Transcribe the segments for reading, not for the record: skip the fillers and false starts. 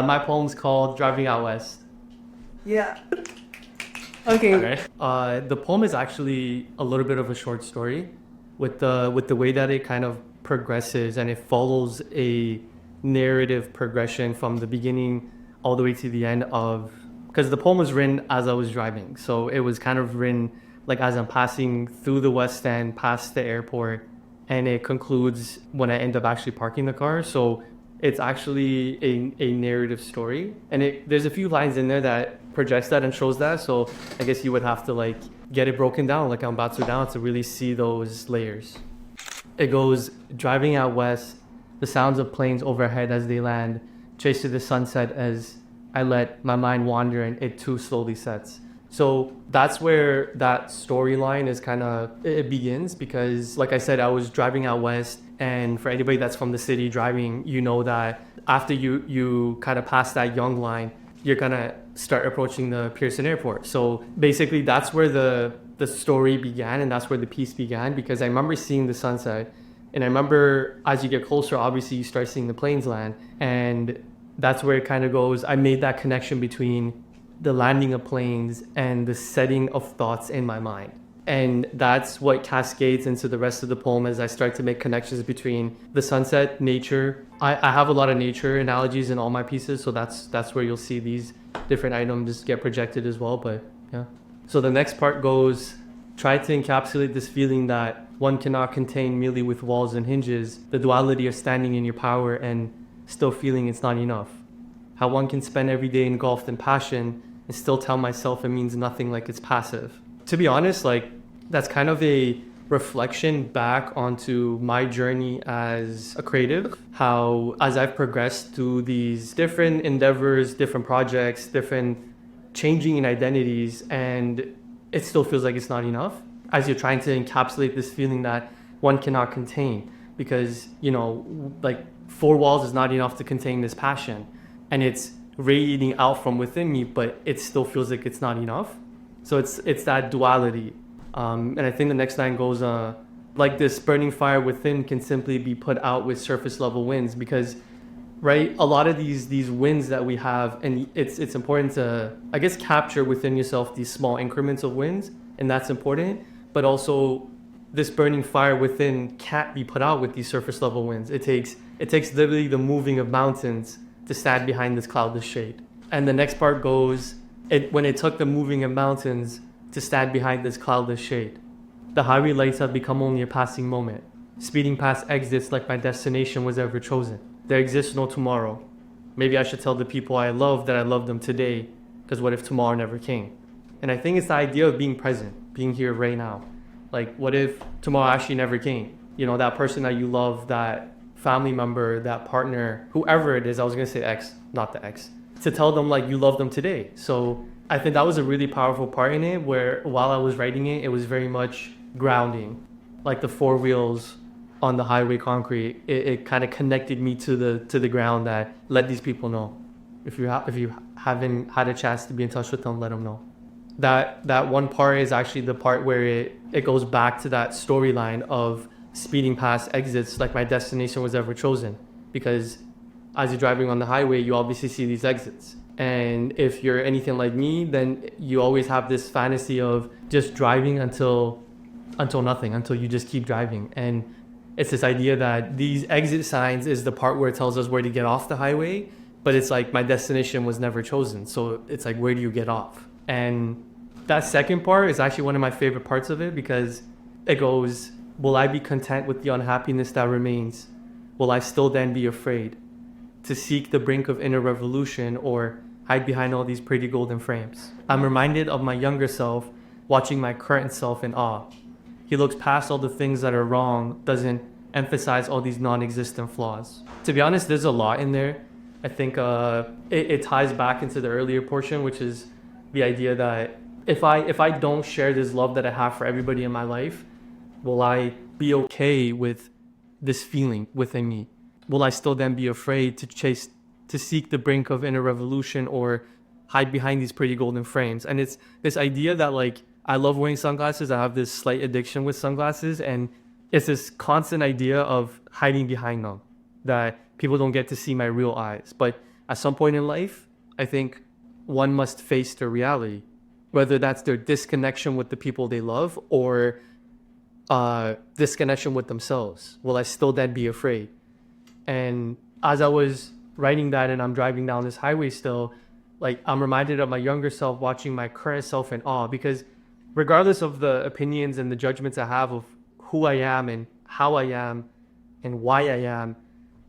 My poem's called Driving Out West. Yeah. Okay. Alright. The poem is actually a little bit of a short story with the way that it kind of progresses, and it follows a narrative progression from the beginning all the way to the end of, because the poem was written as I was driving. So it was kind of written like as I'm passing through the West End, past the airport, and it concludes when I end up actually parking the car. So it's actually a narrative story, and there's a few lines in there that projects that and shows that. So I guess you would have to like get it broken down like I'm about to down to really see those layers. It goes, driving out west, the sounds of planes overhead as they land, chase to the sunset as I let my mind wander and it too slowly sets. So that's where that storyline is kind of, it begins, because like I said, I was driving out west, and for anybody that's from the city driving, you know that after you kind of pass that Young line, you're gonna start approaching the Pearson Airport. So basically that's where the story began, and that's where the piece began, because I remember seeing the sunset, and I remember as you get closer, obviously you start seeing the planes land, and that's where it kind of goes. I made that connection between the landing of planes and the setting of thoughts in my mind. And that's what cascades into the rest of the poem as I start to make connections between the sunset, nature. I have a lot of nature analogies in all my pieces, so that's where you'll see these different items get projected as well, but yeah. So the next part goes, try to encapsulate this feeling that one cannot contain merely with walls and hinges, the duality of standing in your power and still feeling it's not enough. How one can spend every day engulfed in passion and still tell myself it means nothing, like it's passive. To be honest, like that's kind of a reflection back onto my journey as a creative, how as I've progressed through these different endeavors, different projects, different changing in identities, and it still feels like it's not enough as you're trying to encapsulate this feeling that one cannot contain, because like four walls is not enough to contain this passion, and it's radiating out from within me, but it still feels like it's not enough. So it's that duality. And I think the next line goes, like this burning fire within can simply be put out with surface level winds, because right, a lot of these winds that we have, and it's important to, I guess, capture within yourself these small increments of winds, and that's important. But also this burning fire within can't be put out with these surface level winds. It takes literally the moving of mountains to stand behind this cloudless shade. And the next part goes, when it took the moving of mountains to stand behind this cloudless shade, the highway lights have become only a passing moment, speeding past exits like my destination was ever chosen. There exists no tomorrow. Maybe I should tell the people I love that I love them today, because what if tomorrow never came? And I think it's the idea of being present, being here right now. Like, what if tomorrow actually never came? That person that you love, that family member, that partner, whoever it is, I was gonna say ex, not the ex, to tell them like you love them today. So I think that was a really powerful part in it, where while I was writing it, it was very much grounding, like the four wheels on the highway concrete. It kind of connected me to the ground, that let these people know. If you haven't had a chance to be in touch with them, let them know. That one part is actually the part where it goes back to that storyline of speeding past exits like my destination was ever chosen, because as you're driving on the highway, you obviously see these exits. And if you're anything like me, then you always have this fantasy of just driving until nothing, until you just keep driving. And it's this idea that these exit signs is the part where it tells us where to get off the highway, but it's like my destination was never chosen. So it's like, where do you get off? And that second part is actually one of my favorite parts of it, because it goes, will I be content with the unhappiness that remains? Will I still then be afraid to seek the brink of inner revolution, or hide behind all these pretty golden frames? I'm reminded of my younger self, watching my current self in awe. He looks past all the things that are wrong, doesn't emphasize all these non-existent flaws. To be honest, there's a lot in there. I think it ties back into the earlier portion, which is the idea that if I don't share this love that I have for everybody in my life, will I be okay with this feeling within me? Will I still then be afraid to seek the brink of inner revolution, or hide behind these pretty golden frames? And it's this idea that, like, I love wearing sunglasses. I have this slight addiction with sunglasses, and it's this constant idea of hiding behind them, that people don't get to see my real eyes. But at some point in life, I think one must face their reality, whether that's their disconnection with the people they love or disconnection with themselves. Will I still then be afraid? And as I was writing that and I'm driving down this highway still, like I'm reminded of my younger self watching my current self in awe, because regardless of the opinions and the judgments I have of who I am and how I am and why I am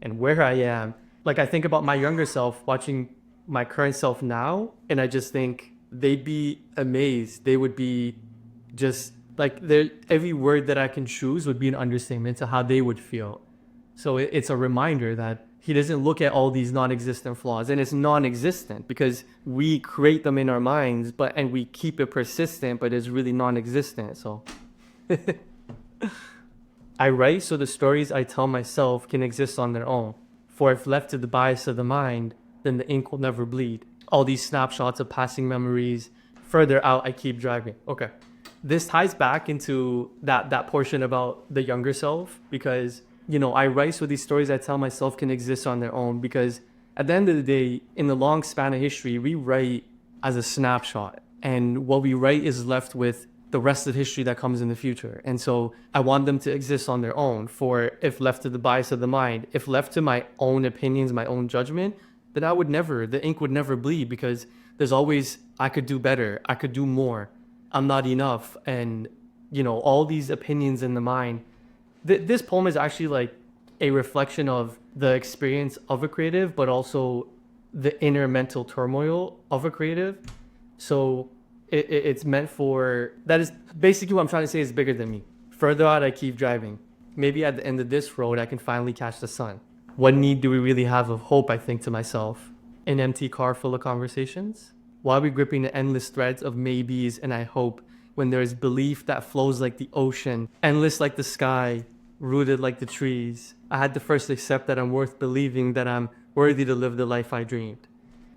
and where I am, like I think about my younger self watching my current self now, and I just think they'd be amazed. They would be just like, every word that I can choose would be an understatement to how they would feel. So it's a reminder that he doesn't look at all these non-existent flaws, and it's non-existent because we create them in our minds, and we keep it persistent, but it's really non-existent. So I write so the stories I tell myself can exist on their own. For if left to the bias of the mind, then the ink will never bleed. All these snapshots of passing memories, further out I keep driving. Okay. This ties back into that portion about the younger self, because, you know, I write so these stories I tell myself can exist on their own, because at the end of the day, in the long span of history, we write as a snapshot, and what we write is left with the rest of history that comes in the future. And so I want them to exist on their own. For if left to the bias of the mind, if left to my own opinions, my own judgment, then the ink would never bleed, because there's always, I could do better, I could do more, I'm not enough. And, you know, all these opinions in the mind. This poem is actually like a reflection of the experience of a creative, but also the inner mental turmoil of a creative. So it's meant for, that is basically what I'm trying to say is bigger than me. Further out I keep driving. Maybe at the end of this road, I can finally catch the sun. What need do we really have of hope, I think to myself? An empty car full of conversations? Why are we gripping the endless threads of maybes and I hope, when there is belief that flows like the ocean, endless like the sky, rooted like the trees? I had to first accept that I'm worth believing, that I'm worthy to live the life I dreamed.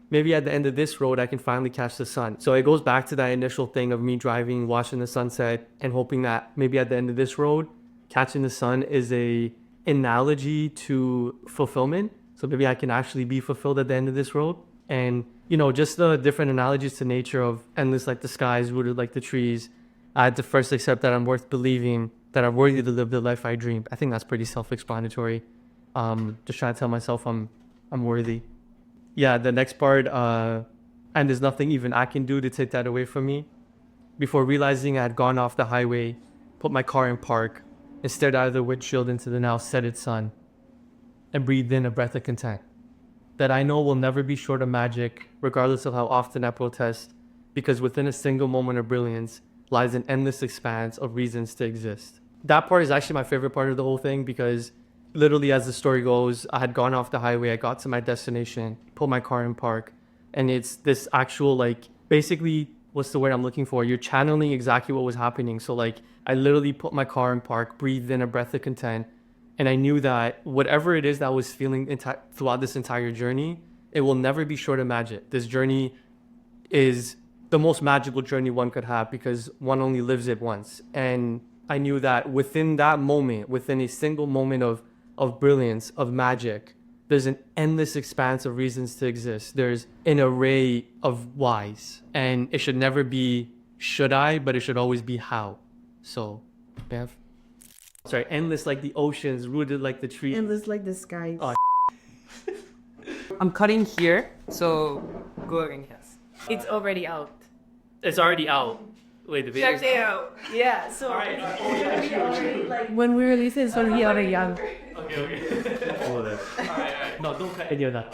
Maybe at the end of this road, I can finally catch the sun. So it goes back to that initial thing of me driving, watching the sunset, and hoping that maybe at the end of this road, catching the sun is a analogy to fulfillment. So maybe I can actually be fulfilled at the end of this road. And, you know, just the different analogies to nature of endless like the skies, rooted like the trees. I had to first accept that I'm worth believing, that I'm worthy to live the life I dreamed. I think that's pretty self-explanatory. Just trying to tell myself I'm worthy. Yeah, the next part, and there's nothing even I can do to take that away from me. Before realizing I had gone off the highway, put my car in park, and stared out of the windshield into the now setted sun, and breathed in a breath of content that I know will never be short of magic, regardless of how often I protest, because within a single moment of brilliance lies an endless expanse of reasons to exist. That part is actually my favorite part of the whole thing, because literally as the story goes, I had gone off the highway, I got to my destination, put my car in park, and it's this actual, like, basically, what's the word I'm looking for? You're channeling exactly what was happening. So like, I literally put my car in park, breathed in a breath of content, and I knew that whatever it is that I was feeling throughout this entire journey, it will never be short of magic. This journey is the most magical journey one could have, because one only lives it once. And I knew that within that moment, within a single moment of brilliance, of magic, there's an endless expanse of reasons to exist. There's an array of whys. And it should never be should I, but it should always be how. So, Bev. Sorry, endless like the oceans, rooted like the trees. Endless like the skies. Oh, I'm cutting here, so go again, yes. It's already out. it's already out. Wait, the video. Check it out. Yeah, so Alright. when we release it, it's already out of young. Okay. No, don't cut any of that.